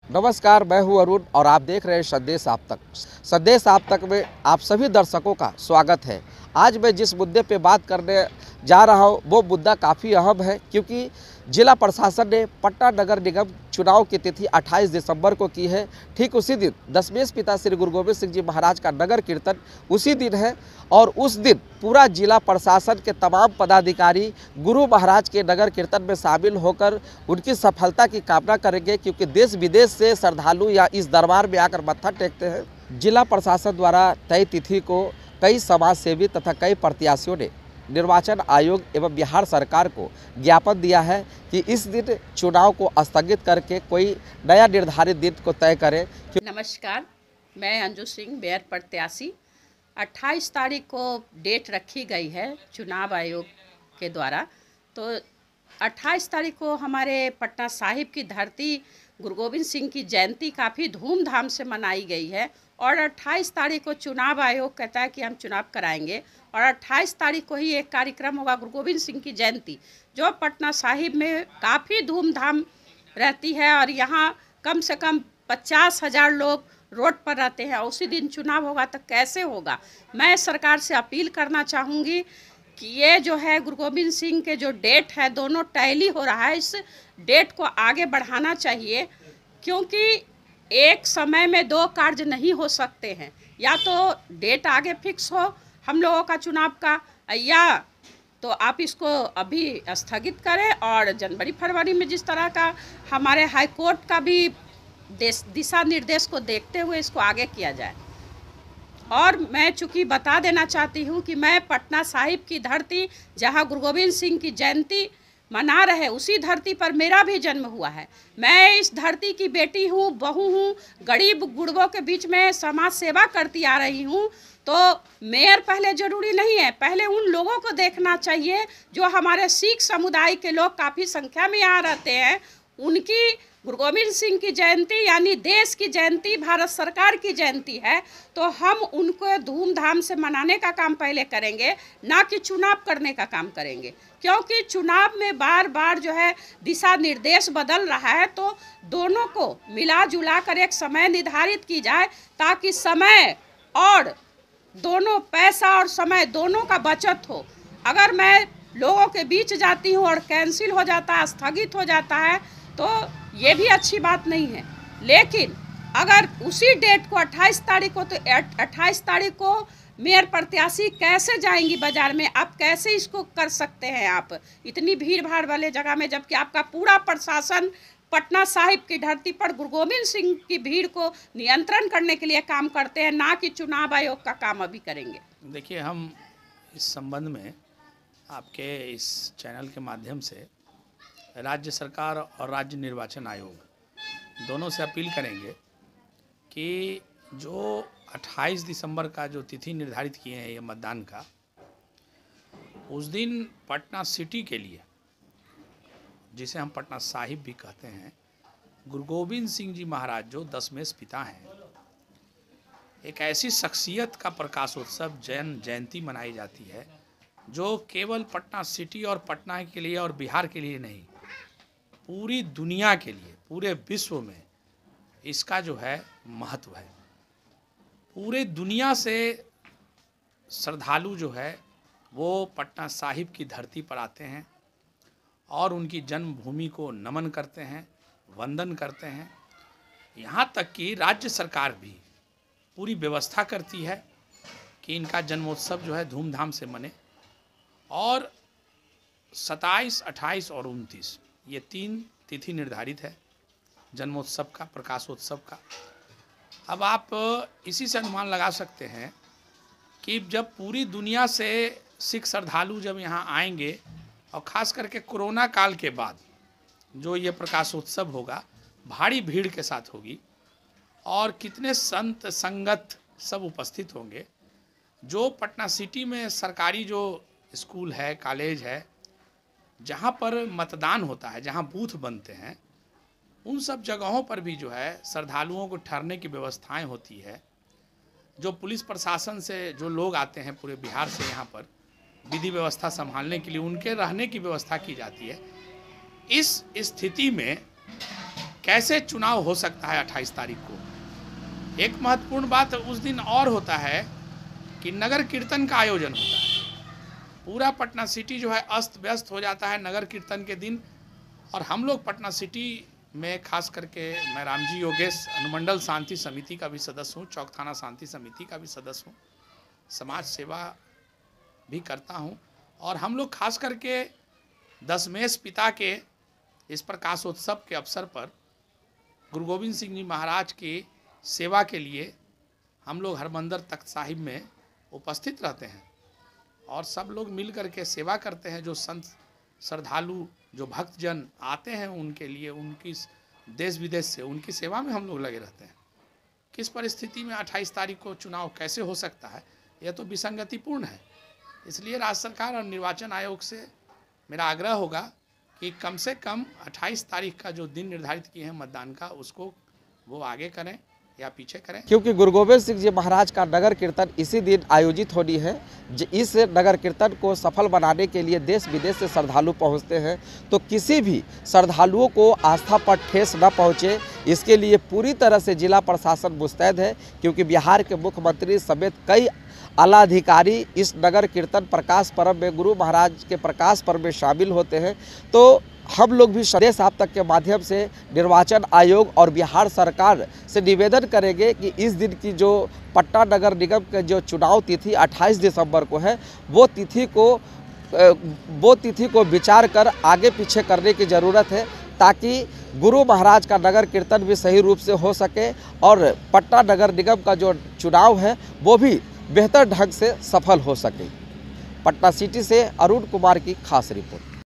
नमस्कार, मैं हूं अरुण और आप देख रहे हैं संदेश आप तक। संदेश आप तक में आप सभी दर्शकों का स्वागत है। आज मैं जिस मुद्दे पे बात करने जा रहा हूं वो मुद्दा काफ़ी अहम है, क्योंकि जिला प्रशासन ने पटना नगर निगम चुनाव की तिथि 28 दिसंबर को की है। ठीक उसी दिन दशमेश पिता श्री गुरु गोविंद सिंह जी महाराज का नगर कीर्तन उसी दिन है और उस दिन पूरा जिला प्रशासन के तमाम पदाधिकारी गुरु महाराज के नगर कीर्तन में शामिल होकर उनकी सफलता की कामना करेंगे, क्योंकि देश विदेश से श्रद्धालु या इस दरबार में आकर मत्था टेकते हैं। जिला प्रशासन द्वारा तय तिथि को कई समाज सेवी तथा कई प्रत्याशियों ने निर्वाचन आयोग एवं बिहार सरकार को ज्ञापन दिया है कि इस दिन चुनाव को स्थगित करके कोई नया निर्धारित दिन को तय करें। नमस्कार, मैं अंजू सिंह, मेयर प्रत्याशी। 28 तारीख को डेट रखी गई है चुनाव आयोग के द्वारा। तो 28 तारीख को हमारे पटना साहिब की धरती गुरु गोविंद सिंह की जयंती काफ़ी धूमधाम से मनाई गई है और 28 तारीख को चुनाव आयोग कहता है कि हम चुनाव कराएंगे और 28 तारीख को ही एक कार्यक्रम होगा गुरु गोविंद सिंह की जयंती, जो पटना साहिब में काफ़ी धूमधाम रहती है और यहाँ कम से कम 50,000 लोग रोड पर रहते हैं। उसी दिन चुनाव होगा तो कैसे होगा। मैं सरकार से अपील करना चाहूँगी कि ये जो है गुरु गोविंद सिंह के जो डेट है दोनों टैली हो रहा है, इस डेट को आगे बढ़ाना चाहिए, क्योंकि एक समय में दो कार्य नहीं हो सकते हैं। या तो डेट आगे फिक्स हो हम लोगों का चुनाव का, या तो आप इसको अभी स्थगित करें और जनवरी फरवरी में जिस तरह का हमारे हाई कोर्ट का भी दिशा निर्देश को देखते हुए इसको आगे किया जाए। और मैं चूँकि बता देना चाहती हूँ कि मैं पटना साहिब की धरती जहाँ गुरु गोविंद सिंह की जयंती मना रहे उसी धरती पर मेरा भी जन्म हुआ है। मैं इस धरती की बेटी हूँ, बहू हूँ, गरीब गुरबों के बीच में समाज सेवा करती आ रही हूँ। तो मेयर पहले ज़रूरी नहीं है, पहले उन लोगों को देखना चाहिए जो हमारे सिख समुदाय के लोग काफ़ी संख्या में यहाँ रहते हैं। उनकी गुरु गोविंद सिंह की जयंती यानी देश की जयंती, भारत सरकार की जयंती है, तो हम उनको धूमधाम से मनाने का काम पहले करेंगे, ना कि चुनाव करने का काम करेंगे। क्योंकि चुनाव में बार बार जो है दिशा निर्देश बदल रहा है, तो दोनों को मिला जुला कर एक समय निर्धारित की जाए ताकि समय और दोनों, पैसा और समय दोनों का बचत हो। अगर मैं लोगों के बीच जाती हूँ और कैंसिल हो जाता है, स्थगित हो जाता है, तो ये भी अच्छी बात नहीं है। लेकिन अगर उसी डेट को 28 तारीख को, तो 28 तारीख को मेयर प्रत्याशी कैसे जाएंगी बाजार में, आप कैसे इसको कर सकते हैं आप इतनी भीड़ भाड़ वाले जगह में, जबकि आपका पूरा प्रशासन पटना साहिब की धरती पर गुरु गोविंद सिंह की भीड़ को नियंत्रण करने के लिए काम करते हैं, ना कि चुनाव आयोग का काम अभी करेंगे। देखिए, हम इस संबंध में आपके इस चैनल के माध्यम से राज्य सरकार और राज्य निर्वाचन आयोग दोनों से अपील करेंगे कि जो 28 दिसंबर का जो तिथि निर्धारित किए हैं ये मतदान का, उस दिन पटना सिटी के लिए, जिसे हम पटना साहिब भी कहते हैं, गुरु गोविंद सिंह जी महाराज जो दशमेश पिता हैं, एक ऐसी शख्सियत का प्रकाशोत्सव जयंती मनाई जाती है जो केवल पटना सिटी और पटना के लिए और बिहार के लिए नहीं, पूरी दुनिया के लिए, पूरे विश्व में इसका जो है महत्व है। पूरे दुनिया से श्रद्धालु जो है वो पटना साहिब की धरती पर आते हैं और उनकी जन्मभूमि को नमन करते हैं, वंदन करते हैं। यहाँ तक कि राज्य सरकार भी पूरी व्यवस्था करती है कि इनका जन्मोत्सव जो है धूमधाम से मने। और 27, 28 और 29 ये 3 तिथि निर्धारित है जन्मोत्सव का, प्रकाशोत्सव का। अब आप इसी से अनुमान लगा सकते हैं कि जब पूरी दुनिया से सिख श्रद्धालु जब यहाँ आएंगे और ख़ास करके कोरोना काल के बाद जो ये प्रकाशोत्सव होगा, भारी भीड़ के साथ होगी और कितने संत संगत सब उपस्थित होंगे। जो पटना सिटी में सरकारी जो स्कूल है, कॉलेज है, जहाँ पर मतदान होता है, जहाँ बूथ बनते हैं, उन सब जगहों पर भी जो है श्रद्धालुओं को ठहरने की व्यवस्थाएं होती है। जो पुलिस प्रशासन से जो लोग आते हैं पूरे बिहार से यहाँ पर विधि व्यवस्था संभालने के लिए, उनके रहने की व्यवस्था की जाती है। इस स्थिति में कैसे चुनाव हो सकता है 28 तारीख को। एक महत्वपूर्ण बात उस दिन और होता है कि नगर कीर्तन का आयोजन होता है। पूरा पटना सिटी जो है अस्त व्यस्त हो जाता है नगर कीर्तन के दिन। और हम लोग पटना सिटी में खास करके मैं रामजी योगेश अनुमंडल शांति समिति का भी सदस्य हूँ, चौक थाना शांति समिति का भी सदस्य हूँ, समाज सेवा भी करता हूँ। और हम लोग खास करके दशमेश पिता के इस प्रकाशोत्सव के अवसर पर गुरु गोविंद सिंह जी महाराज की सेवा के लिए हम लोग हरमंदिर तख्त साहिब में उपस्थित रहते हैं और सब लोग मिल कर के सेवा करते हैं। जो संत श्रद्धालु जो भक्तजन आते हैं उनके लिए, उनकी देश विदेश से उनकी सेवा में हम लोग लगे रहते हैं। किस परिस्थिति में 28 तारीख को चुनाव कैसे हो सकता है, यह तो विसंगतिपूर्ण है। इसलिए राज्य सरकार और निर्वाचन आयोग से मेरा आग्रह होगा कि कम से कम 28 तारीख का जो दिन निर्धारित किए हैं मतदान का, उसको वो आगे करें या पीछे करें। क्योंकि गुरु गोविंद सिंह जी महाराज का नगर कीर्तन इसी दिन आयोजित होनी है। इस नगर कीर्तन को सफल बनाने के लिए देश विदेश से श्रद्धालु पहुंचते हैं, तो किसी भी श्रद्धालुओं को आस्था पर ठेस न पहुंचे, इसके लिए पूरी तरह से जिला प्रशासन मुस्तैद है। क्योंकि बिहार के मुख्यमंत्री समेत कई आला अधिकारी इस नगर कीर्तन प्रकाश पर्व में, गुरु महाराज के प्रकाश पर्व में शामिल होते हैं। तो हम लोग भी संदेश आप तक के माध्यम से निर्वाचन आयोग और बिहार सरकार से निवेदन करेंगे कि इस दिन की जो पटना नगर निगम के जो चुनाव तिथि 28 दिसंबर को है, वो तिथि को विचार कर आगे पीछे करने की ज़रूरत है, ताकि गुरु महाराज का नगर कीर्तन भी सही रूप से हो सके और पटना नगर निगम का जो चुनाव है वो भी बेहतर ढंग से सफल हो सके। पटना सिटी से अरुण कुमार की खास रिपोर्ट।